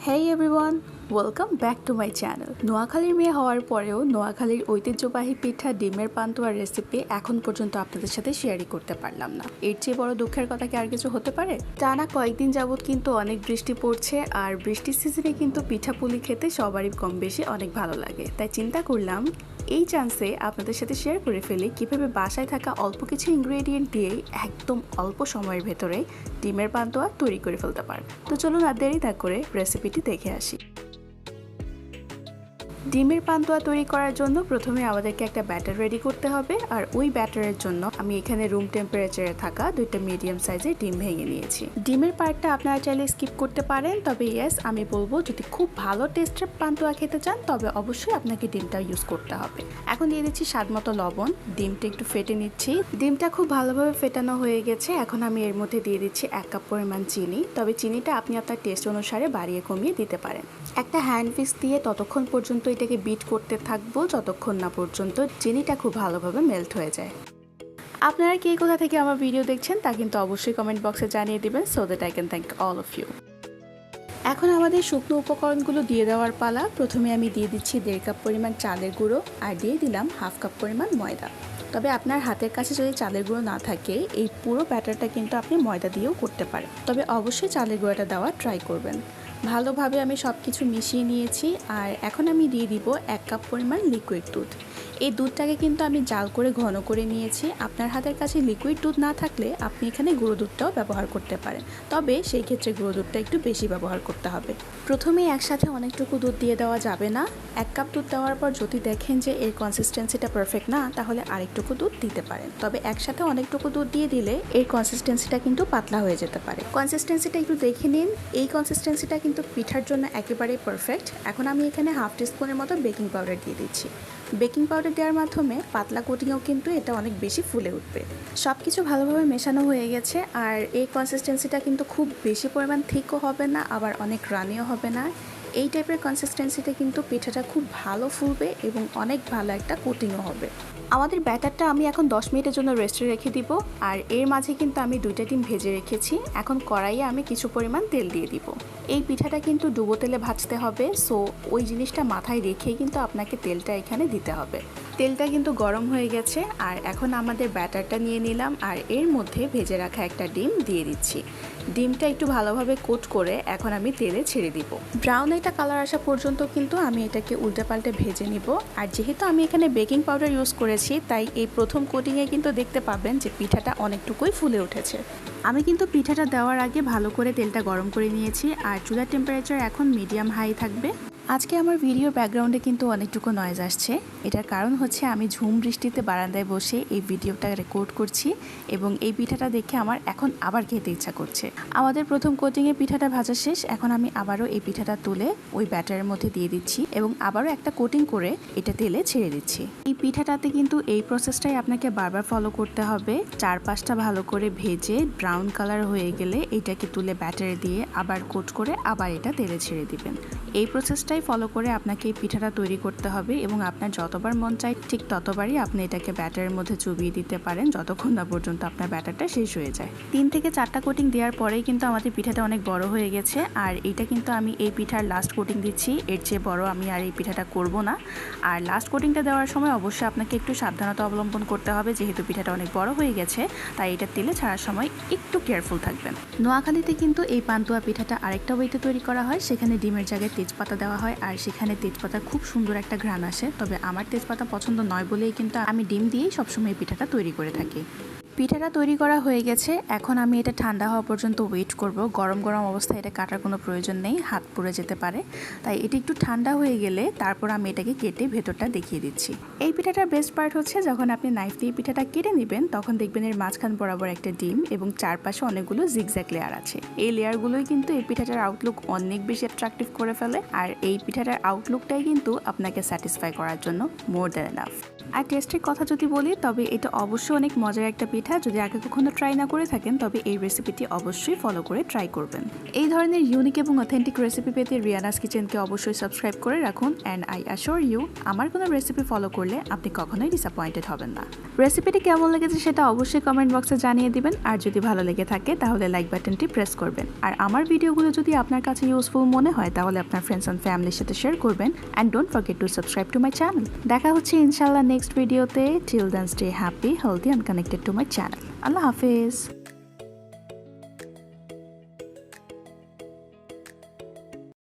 Hey everyone, welcome back to my channel. নোয়াখালীর মেয়ে হওয়ার পরেও নোয়াখালীর ঐতিহ্যবাহী পিঠা ডিমের পান্তুয়ার রেসিপি এখন পর্যন্ত আপনাদের সাথে শেয়ারই করতে পারলাম না। এর চেয়ে বড় দুঃখের কথা কি আর কিছু হতে পারে? টানা কয়েকদিন যাবৎ কিন্তু অনেক বৃষ্টি পড়ছে, আর বৃষ্টির সিজনে কিন্তু পিঠাপুলি খেতে সবারই কম বেশি অনেক ভালো লাগে। তাই চিন্তা করলাম এই চান্সে আপনাদের সাথে শেয়ার করে ফেলি কিভাবে বাসায় থাকা অল্প কিছু ইনগ্রেডিয়েন্ট দিয়েই একদম অল্প সময়ের ভেতরে ডিমের পান্তুয়া তৈরি করে ফেলতে পারেন। তো চলুন আর দেরি না করে রেসিপিটি দেখে আসি। ডিমের পান্তুয়া তৈরি করার জন্য প্রথমে আমাদেরকে একটা ব্যাটার রেডি করতে হবে, আর ওই ব্যাটারের জন্য আমি এখানে রুম টেম্পারেচারে থাকা 2টা মিডিয়াম সাইজের ডিম ভেঙে নিয়েছি। ডিমের পার্টটা আপনারা চাইলে স্কিপ করতে পারেন, তবে ইয়েস আমি বলবো যদি খুব ভালো টেস্টের পান্তুয়া খেতে চান তবে অবশ্যই আপনাকে ডিমটা ইউজ করতে হবে। এখন দিয়ে দিচ্ছি স্বাদমতো লবণ, ডিমটা একটু ফেটে নিচ্ছি। ডিমটা খুব ভালোভাবে ফেটানো হয়ে গেছে। এখন আমি এর মধ্যে দিয়ে দিচ্ছি 1 কাপ পরিমাণ চিনি, তবে চিনিটা আপনি আপনার টেস্ট অনুসারে বাড়িয়ে কমিয়ে দিতে পারেন। একটা হ্যান্ড উইস্ক দিয়ে ততক্ষণ পর্যন্ত এটাকে বিট করতে থাকবো যতক্ষণ না পর্যন্ত চিনিটা খুব ভালোভাবে মেল্ট হয়ে যায়। আপনারা কে কোথা থেকে আমার ভিডিও দেখছেন তা কিন্তু অবশ্যই কমেন্ট বক্সে জানিয়ে দিবেন, so that I can thank all of you. এখন আমাদের শুকনো উপকরণগুলো দিয়ে দেওয়ার পালা। প্রথমে আমি দিয়ে দিচ্ছি 1.5 কাপ পরিমাণ চালের গুঁড়ো, আর দিয়ে দিলাম 1/2 কাপ পরিমাণ ময়দা। তবে আপনার হাতের কাছে যদি চালের গুঁড়ো না থাকে এই পুরো ব্যাটারটা কিন্তু আপনি ময়দা দিয়েও করতে পারেন, তবে অবশ্যই চালের গুঁড়োটা দেওয়া ট্রাই করবেন। ভালোভাবে আমি সব কিছু মিশিয়ে নিয়েছি, আর এখন আমি দিয়ে দিব 1 কাপ পরিমাণ লিকুইড দুধ। এই দুধটাকে কিন্তু আমি জাল করে ঘন করে নিয়েছি। আপনার হাতের কাছে লিকুইড দুধ না থাকলে আপনি এখানে গুঁড়ো দুধটাও ব্যবহার করতে পারেন, তবে সেই ক্ষেত্রে গুঁড়ো দুধটা একটু বেশি ব্যবহার করতে হবে। প্রথমেই একসাথে অনেকটুকু দুধ দিয়ে দেওয়া যাবে না। 1 কাপ দুধ দেওয়ার পর যদি দেখেন যে এর কনসিস্টেন্সিটা পারফেক্ট না, তাহলে আরেকটুকু দুধ দিতে পারেন। তবে একসাথে অনেকটুকু দুধ দিয়ে দিলে এর কনসিস্টেন্সিটা কিন্তু পাতলা হয়ে যেতে পারে। কনসিস্টেন্সিটা একটু দেখে নিন। এই কনসিস্টেন্সিটা কিন্তু পিঠার জন্য একেবারেই পারফেক্ট। এখন আমি এখানে 1/2 টিস্পুনের মতো বেকিং পাউডার দিয়ে দিচ্ছি। বেকিং পাউডার দেওয়ার মাধ্যমে পাতলা কোটিংয়েও কিন্তু এটা অনেক বেশি ফুলে উঠবে। সব কিছু ভালোভাবে মেশানো হয়ে গেছে, আর এই কনসিস্টেন্সিটা কিন্তু খুব বেশি পরিমাণ থিকও হবে না, আবার অনেক রানিও হবে না। এই টাইপের কনসিস্টেন্সিতে কিন্তু পিঠাটা খুব ভালো ফুলবে এবং অনেক ভালো একটা কোটিংও হবে। আমাদের ব্যাটারটা আমি এখন 10 মিনিটের জন্য রেস্টে রেখে দিব, আর এর মাঝে কিন্তু আমি 2টা ডিম ভেজে রেখেছি। এখন কড়াইয়ে আমি কিছু পরিমাণ তেল দিয়ে দিব। এই পিঠাটা কিন্তু ডুবো তেলে ভাজতে হবে, সো ওই জিনিসটা মাথায় রেখেই কিন্তু আপনাকে তেলটা এখানে দিতে হবে। তেলটা কিন্তু গরম হয়ে গেছে, আর এখন আমাদের ব্যাটারটা নিয়ে নিলাম, আর এর মধ্যে ভেজে রাখা একটা ডিম দিয়ে দিচ্ছি। ডিমটা একটু ভালোভাবে কোট করে এখন আমি তেলে ছেড়ে দিব। ব্রাউন একটা কালার আসা পর্যন্ত কিন্তু আমি এটাকে উল্টে পাল্টে ভেজে নিব। আর যেহেতু আমি এখানে বেকিং পাউডার ইউজ করেছি, তাই এই প্রথম কোটিংয়ে কিন্তু দেখতে পাবেন যে পিঠাটা অনেকটুকুই ফুলে উঠেছে। আমি কিন্তু পিঠাটা দেওয়ার আগে ভালো করে তেলটা গরম করে নিয়েছি, আর চুলার টেম্পারেচার এখন মিডিয়াম হাই থাকবে। আজকে আমার ভিডিওর ব্যাকগ্রাউন্ডে কিন্তু অনেকটুকু নয়েজ আসছে। এটার কারণ হচ্ছে আমি ঝুম বৃষ্টিতে বারান্দায় বসে এই ভিডিওটা রেকর্ড করছি, এবং এই পিঠাটা দেখে আমার এখন আবার খেতে ইচ্ছা করছে। আমাদের প্রথম কোটিংয়ে পিঠাটা ভাজা শেষ। এখন আমি আবারও এই পিঠাটা তুলে ওই ব্যাটারের মধ্যে দিয়ে দিচ্ছি, এবং আবারও একটা কোটিং করে এটা তেলে ছেড়ে দিচ্ছি। এই পিঠাটাতে কিন্তু এই প্রসেসটাই আপনাকে বারবার ফলো করতে হবে। 4-5টা ভালো করে ভেজে ব্রাউন কালার হয়ে গেলে এটাকে তুলে ব্যাটারে দিয়ে আবার কোট করে আবার এটা তেলে ছেড়ে দিবেন। এই প্রসেসটাই ফলো করে আপনাকে এই পিঠাটা তৈরি করতে হবে, এবং আপনার যতবার মন চায় ঠিক ততবারই আপনি এটাকে ব্যাটারের মধ্যে চুবিয়ে দিতে পারেন যতক্ষণ না পর্যন্ত আপনার ব্যাটারটা শেষ হয়ে যায়। 3 থেকে 4টা কোটিং দেওয়ার পরেই কিন্তু আমাদের পিঠাটা অনেক বড় হয়ে গেছে, আর এটা কিন্তু আমি এই পিঠার লাস্ট কোটিং দিচ্ছি। এর চেয়ে বড় আমি আর এই পিঠাটা করব না। আর লাস্ট কোটিংটা দেওয়ার সময় অবশ্যই আপনাকে একটু সাবধানতা অবলম্বন করতে হবে, যেহেতু পিঠাটা অনেক বড় হয়ে গেছে, তাই এটা তেলে ছাড়ার সময় একটু কেয়ারফুল থাকবেন। নোয়াখালীতে কিন্তু এই পান্তুয়া পিঠাটা আরেকটা ওয়েতে তৈরি করা হয়। সেখানে ডিমের জায়গায় তেজপাতা দেওয়া হয়, আর সেখানে তেজপাতার খুব সুন্দর একটা ঘ্রাণ আসে। তবে আমার তেজপাতা পছন্দ নয় বলেই কিন্তু আমি ডিম দিয়েই সবসময় পিঠাটা তৈরি করে থাকি। পিঠাটা তৈরি করা হয়ে গেছে। এখন আমি এটা ঠান্ডা হওয়া পর্যন্ত ওয়েট করব। গরম গরম অবস্থায় এটা কাটার কোনো প্রয়োজন নেই, হাত পুড়ে যেতে পারে। তাই এটা একটু ঠান্ডা হয়ে গেলে তারপর আমি এটাকে কেটে ভেতরটা দেখিয়ে দিচ্ছি। এই পিঠাটার বেস্ট পার্ট হচ্ছে যখন আপনি নাইফ দিয়ে পিঠাটা কেটে নেবেন, তখন দেখবেন এর মাঝখান বরাবর একটা ডিম এবং চারপাশে অনেকগুলো জিগজ্যাগ লেয়ার আছে। এই লেয়ারগুলোই কিন্তু এই পিঠাটার আউটলুক অনেক বেশি অ্যাট্রাকটিভ করে ফেলে, আর এই পিঠাটার আউটলুকটাই কিন্তু আপনাকে স্যাটিসফাই করার জন্য মোর দ্যান এনাফ। আর টেস্টের কথা যদি বলি তবে এটা অবশ্যই অনেক মজার একটা পিঠা। যদি আগে কখনো ট্রাই না করে থাকেন তবে এই রেসিপিটি অবশ্যই ফলো করে ট্রাই করবেন। এই ধরনের ইউনিক এবং অথেন্টিক রেসিপি পেতে রিয়ানাস কিচেনকে অবশ্যই সাবস্ক্রাইব করে রাখুন। অ্যান্ড আই অ্যাশোর ইউ, আমার কোনো রেসিপি ফলো করলে আপনি কখনোই ডিসঅ্যাপয়েন্টেড হবেন না। রেসিপিটি কেমন লেগেছে সেটা অবশ্যই কমেন্ট বক্সে জানিয়ে দিবেন। আর যদি ভালো লেগে থাকে তাহলে লাইক বাটনটি প্রেস করবেন। আর আমার ভিডিওগুলো যদি আপনার কাছে ইউজফুল মনে হয় তাহলে আপনার ফ্রেন্ডস অ্যান্ড ফ্যামিলির সাথে শেয়ার করবেন। And don't forget to subscribe to my channel. দেখা হচ্ছে ইনশাল্লাহ নেক্সট ভিডিওতে। Till then stay happy, healthy and connected to my channel. আল্লাহ হাফিজ।